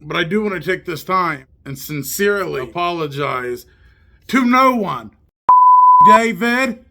but I do want to take this time and sincerely apologize to no one. David.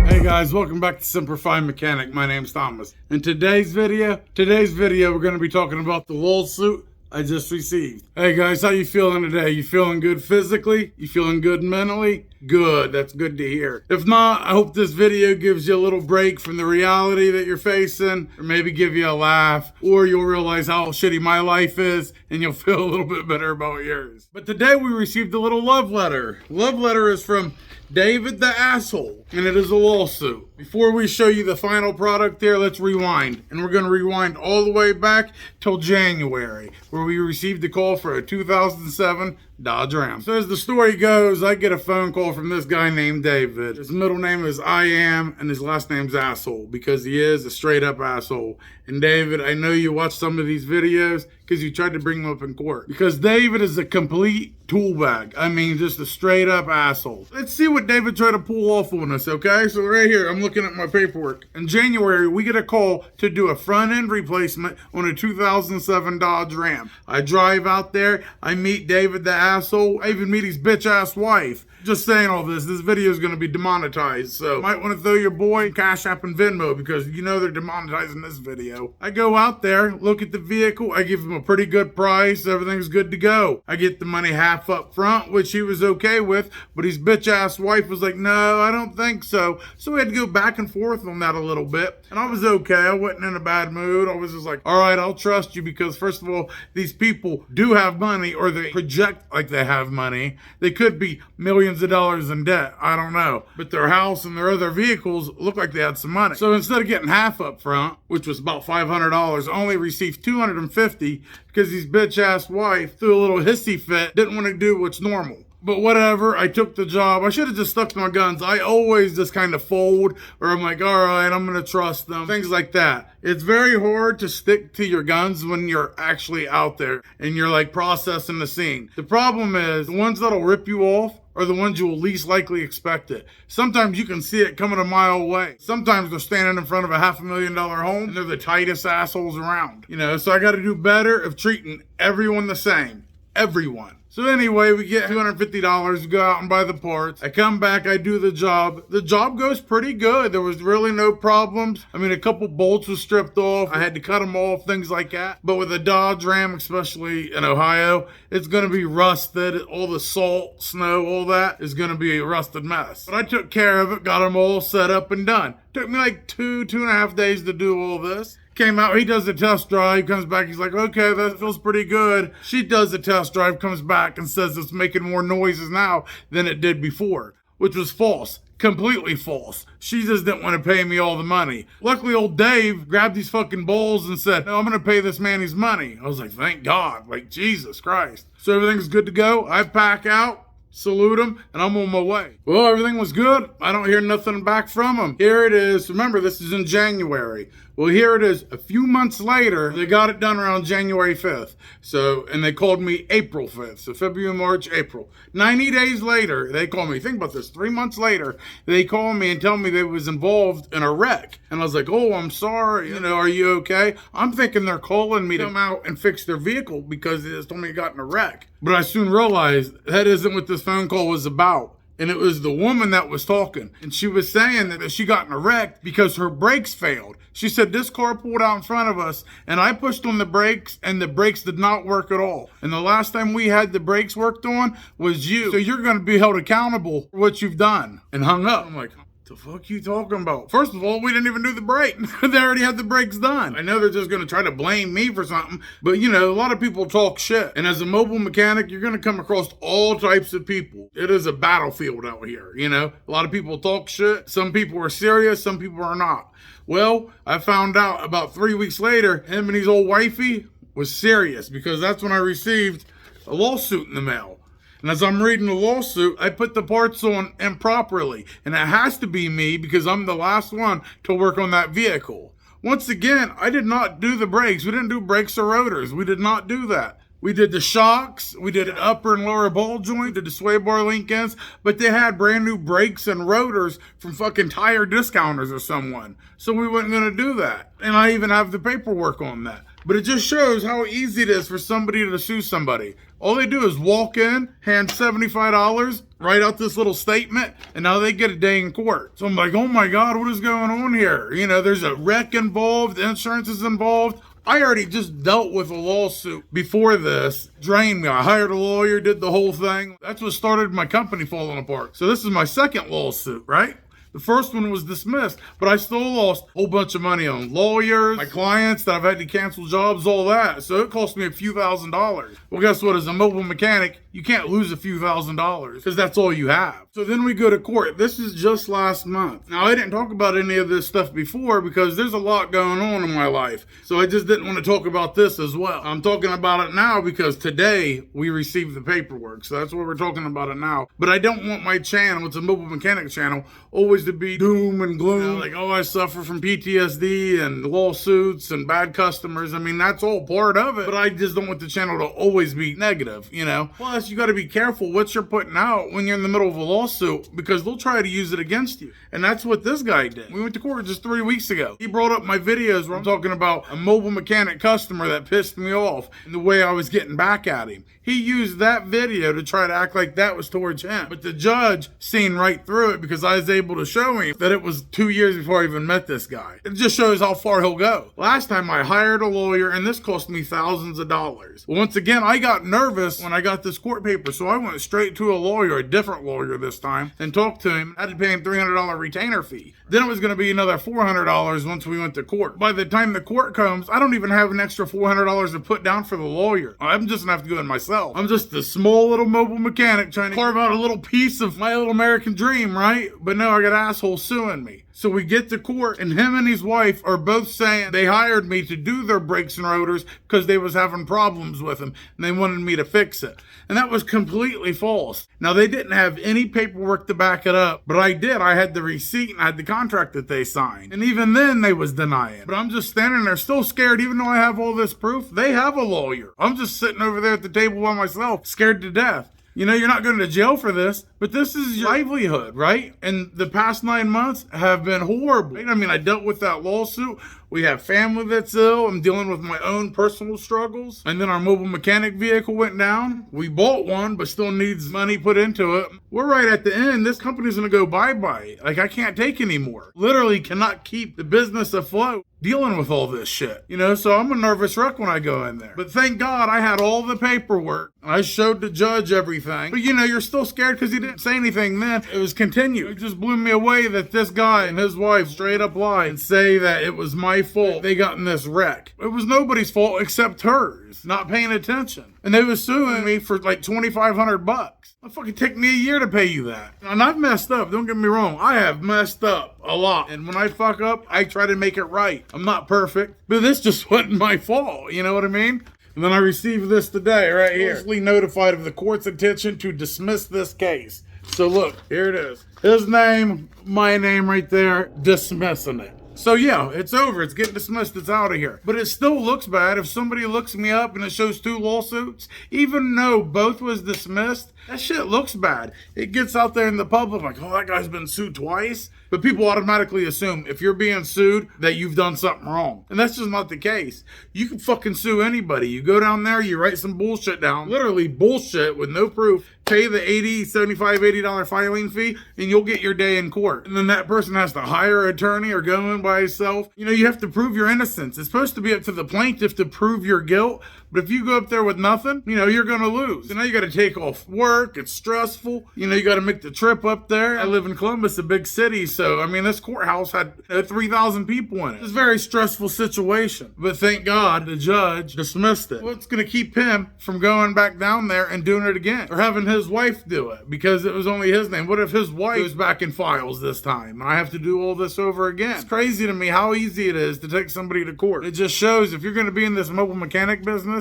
Hey guys, welcome back to Semper Fi Mechanic. My name's Thomas. In today's video, we're going to be talking about the lawsuit I just received. Hey guys, how you feeling today? You feeling good physically? You feeling good mentally? Good, that's good to hear. If not, I hope this video gives you a little break from the reality that you're facing, or maybe give you a laugh, or you'll realize how shitty my life is, and you'll feel a little bit better about yours. But today we received a little love letter. Love letter is from David the Asshole, and it is a lawsuit. Before we show you the final product there, let's rewind. And we're going to rewind all the way back till January, where we received a call for a 2007 Dodge Ram. So as the story goes, I get a phone call from this guy named David. His middle name is I Am, and his last name's Asshole, because he is a straight up asshole. And David, I know you watched some of these videos because you tried to bring him up in court. Because David is a complete tool bag. I mean, just a straight up asshole. Let's see what David tried to pull off on us, okay? So right here, I'm looking at my paperwork. In January, we get a call to do a front end replacement on a 2007 Dodge Ram. I drive out there, I meet David the asshole, I even meet his bitch ass wife. Just saying all this video is going to be demonetized, so might want to throw your boy CASHAPP and Venmo, because you know they're demonetizing this video. I go out there, look at the vehicle, I give him a pretty good price, everything's good to go. I get the money half up front, which he was okay with, but his bitch ass wife was like, no, I don't think so. So we had to go back and forth on that a little bit, and I was okay. I wasn't in a bad mood. I was just like, all right, I'll trust you, because first of all, these people do have money, or they project like they have money. They could be millions of dollars in debt, I don't know, but their house and their other vehicles look like they had some money. So instead of getting half up front, which was about $500, I only received $250 because his bitch ass wife threw a little hissy fit, didn't want to do what's normal. But whatever, I took the job. I should have just stuck to my guns. I always just kind of fold, or I'm like, all right, I'm going to trust them. Things like that. It's very hard to stick to your guns when you're actually out there and you're like processing the scene. The problem is the ones that'll rip you off are the ones you will least likely expect it. Sometimes you can see it coming a mile away. Sometimes they're standing in front of a $500,000 home and they're the tightest assholes around. You know, so I got to do better of treating everyone the same. Everyone. So anyway, we get $250 to go out and buy the parts. I come back, I do the job. The job goes pretty good. There was really no problems. I mean, a couple bolts was stripped off. I had to cut them off, things like that. But with a Dodge Ram, especially in Ohio, it's going to be rusted. All the salt, snow, all that is going to be a rusted mess. But I took care of it, got them all set up and done. Took me like two and a half days to do all this. Came out, he does a test drive, comes back, he's like, okay, that feels pretty good. She does a test drive, comes back and says it's making more noises now than it did before, which was false. Completely false. She just didn't want to pay me all the money. Luckily, old Dave grabbed these fucking balls and said, no, I'm going to pay this man his money. I was like, thank God, like Jesus Christ. So everything's good to go. I pack out, salute him, and I'm on my way. Well, everything was good. I don't hear nothing back from him. Here it is. Remember, this is in January. Well, here it is. A few months later, they got it done around January 5th. So, and they called me April 5th. So February, March, April. 90 days later, they call me. Think about this. 3 months later, they call me and tell me they was involved in a wreck. And I was like, oh, I'm sorry. You know, are you okay? I'm thinking they're calling me to come out and fix their vehicle because they just told me it got in a wreck. But I soon realized that isn't what this phone call was about. And it was the woman that was talking. And she was saying that she got in a wreck because her brakes failed. She said, this car pulled out in front of us, and I pushed on the brakes, and the brakes did not work at all. And the last time we had the brakes worked on was you. So you're going to be held accountable for what you've done. And hung up. I'm like, the fuck you talking about? First of all, we didn't even do the brake. They already had the brakes done. I know they're just going to try to blame me for something, but you know, a lot of people talk shit. And as a mobile mechanic, you're going to come across all types of people. It is a battlefield out here, you know? A lot of people talk shit. Some people are serious, some people are not. Well, I found out about 3 weeks later, him and his old wifey was serious, because that's when I received a lawsuit in the mail. And as I'm reading the lawsuit, I put the parts on improperly. And it has to be me because I'm the last one to work on that vehicle. Once again, I did not do the brakes. We didn't do brakes or rotors. We did not do that. We did the shocks, we did an upper and lower ball joint, did the sway bar link ends, but they had brand new brakes and rotors from fucking tire discounters or someone. So we weren't going to do that. And I even have the paperwork on that. But it just shows how easy it is for somebody to sue somebody. All they do is walk in, hand $75, write out this little statement, and now they get a day in court. So I'm like, oh my God, what is going on here? You know, there's a wreck involved, insurance is involved. I already just dealt with a lawsuit before this. Drained me. I hired a lawyer, did the whole thing. That's what started my company falling apart. So this is my second lawsuit, right? The first one was dismissed, but I still lost a whole bunch of money on lawyers, my clients that I've had to cancel jobs, all that. So it cost me a few $1,000s. Well, guess what? As a mobile mechanic, you can't lose a few $1,000s because that's all you have. So then we go to court. This is just last month. Now, I didn't talk about any of this stuff before because there's a lot going on in my life. So I just didn't want to talk about this as well. I'm talking about it now because today we received the paperwork. So that's why we're talking about it now. But I don't want my channel, it's a mobile mechanic channel, always to be doom and gloom. You know, like, oh, I suffer from PTSD and lawsuits and bad customers. I mean, that's all part of it. But I just don't want the channel to always be negative, you know. Plus, you got to be careful what you're putting out when you're in the middle of a lawsuit because they'll try to use it against you. And that's what this guy did. We went to court just 3 weeks ago. He brought up my videos where I'm talking about a mobile mechanic customer that pissed me off and the way I was getting back at him. He used that video to try to act like that was towards him. But the judge seen right through it because I was able to show him that it was 2 years before I even met this guy. It just shows how far he'll go. Last time I hired a lawyer and this cost me thousands of dollars. Once again, I got nervous when I got this court paper, so I went straight to a lawyer, a different lawyer this time, and talked to him. I had to pay him $300 retainer fee. Then it was going to be another $400 once we went to court. By the time the court comes, I don't even have an extra $400 to put down for the lawyer. I'm just going to have to go in myself. I'm just a small little mobile mechanic trying to carve out a little piece of my little American dream, right? But no, I got assholes suing me. So we get to court and him and his wife are both saying they hired me to do their brakes and rotors because they was having problems with them and they wanted me to fix it. And that was completely false. Now they didn't have any paperwork to back it up, but I did. I had the receipt and I had the contract that they signed. And even then they was denying. But I'm just standing there still scared even though I have all this proof. They have a lawyer. I'm just sitting over there at the table by myself, scared to death. You know, you're not going to jail for this, but this is your livelihood, right? And the past 9 months have been horrible. Right? I mean, I dealt with that lawsuit. We have family that's ill. I'm dealing with my own personal struggles. And then our mobile mechanic vehicle went down. We bought one, but still needs money put into it. We're right at the end. This company's going to go bye-bye. Like, I can't take anymore. Literally cannot keep the business afloat dealing with all this shit. You know, so I'm a nervous wreck when I go in there. But thank God I had all the paperwork. I showed the judge everything. But, you know, you're still scared because he didn't say anything then. It was continued. It just blew me away that this guy and his wife straight up lied and say that it was my fault they got in this wreck. It was nobody's fault except hers, not paying attention. And they was suing me for like $2,500. It fucking take me a year to pay you that. And I've messed up, don't get me wrong. I have messed up a lot. And when I fuck up, I try to make it right. I'm not perfect, but this just wasn't my fault. You know what I mean? And then I received this today right here. Falsely notified of the court's intention to dismiss this case. So look, here it is. His name, my name right there, dismissing it. So yeah, it's over. It's getting dismissed. It's out of here. But it still looks bad if somebody looks me up and it shows 2 lawsuits. Even though both was dismissed, that shit looks bad. It gets out there in the public like, oh, that guy's been sued twice. But people automatically assume if you're being sued that you've done something wrong. And that's just not the case. You can fucking sue anybody. You go down there, you write some bullshit down, literally bullshit with no proof, pay the $80 filing fee, and you'll get your day in court. And then that person has to hire an attorney or go in by himself. You know, you have to prove your innocence. It's supposed to be up to the plaintiff to prove your guilt. But if you go up there with nothing, you know, you're going to lose. So now you got to take off work. It's stressful. You know, you got to make the trip up there. I live in Columbus, a big city. So, I mean, this courthouse had 3,000 people in it. It's a very stressful situation. But thank God the judge dismissed it. What's going to keep him from going back down there and doing it again? Or having his wife do it because it was only his name. What if his wife goes back and files this time? And I have to do all this over again. It's crazy to me how easy it is to take somebody to court. It just shows if you're going to be in this mobile mechanic business,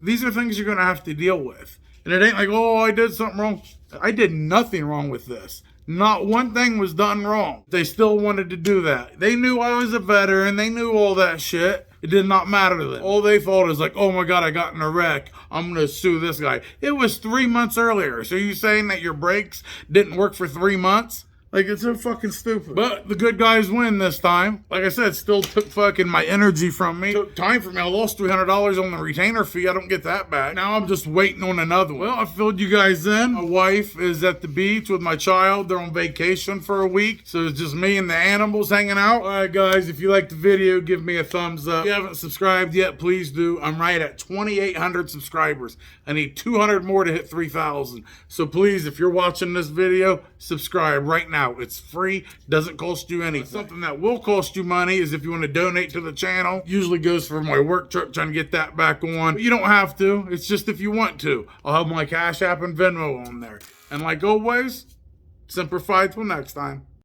these are things you're going to have to deal with. And it ain't like, oh, I did something wrong. I did nothing wrong with this. Not one thing was done wrong. They still wanted to do that. They knew I was a veteran. They knew all that shit. It did not matter to them. All they thought is like, oh my God, I got in a wreck. I'm going to sue this guy. It was 3 months earlier. So you saying that your brakes didn't work for 3 months? Like, it's so fucking stupid. But the good guys win this time. Like I said, still took fucking my energy from me. Took time from me. I lost $300 on the retainer fee. I don't get that back. Now I'm just waiting on another one. Well, I filled you guys in. My wife is at the beach with my child. They're on vacation for a week. So it's just me and the animals hanging out. All right, guys, if you liked the video, give me a thumbs up. If you haven't subscribed yet, please do. I'm right at 2,800 subscribers. I need 200 more to hit 3,000. So please, if you're watching this video, subscribe right now. It's free, doesn't cost you anything. Something that will cost you money is if you want to donate to the channel. Usually goes for my work truck, trying to get that back on. But you don't have to. It's just if you want to. I'll have my Cash App and Venmo on there. And like always, Semper Fi till next time.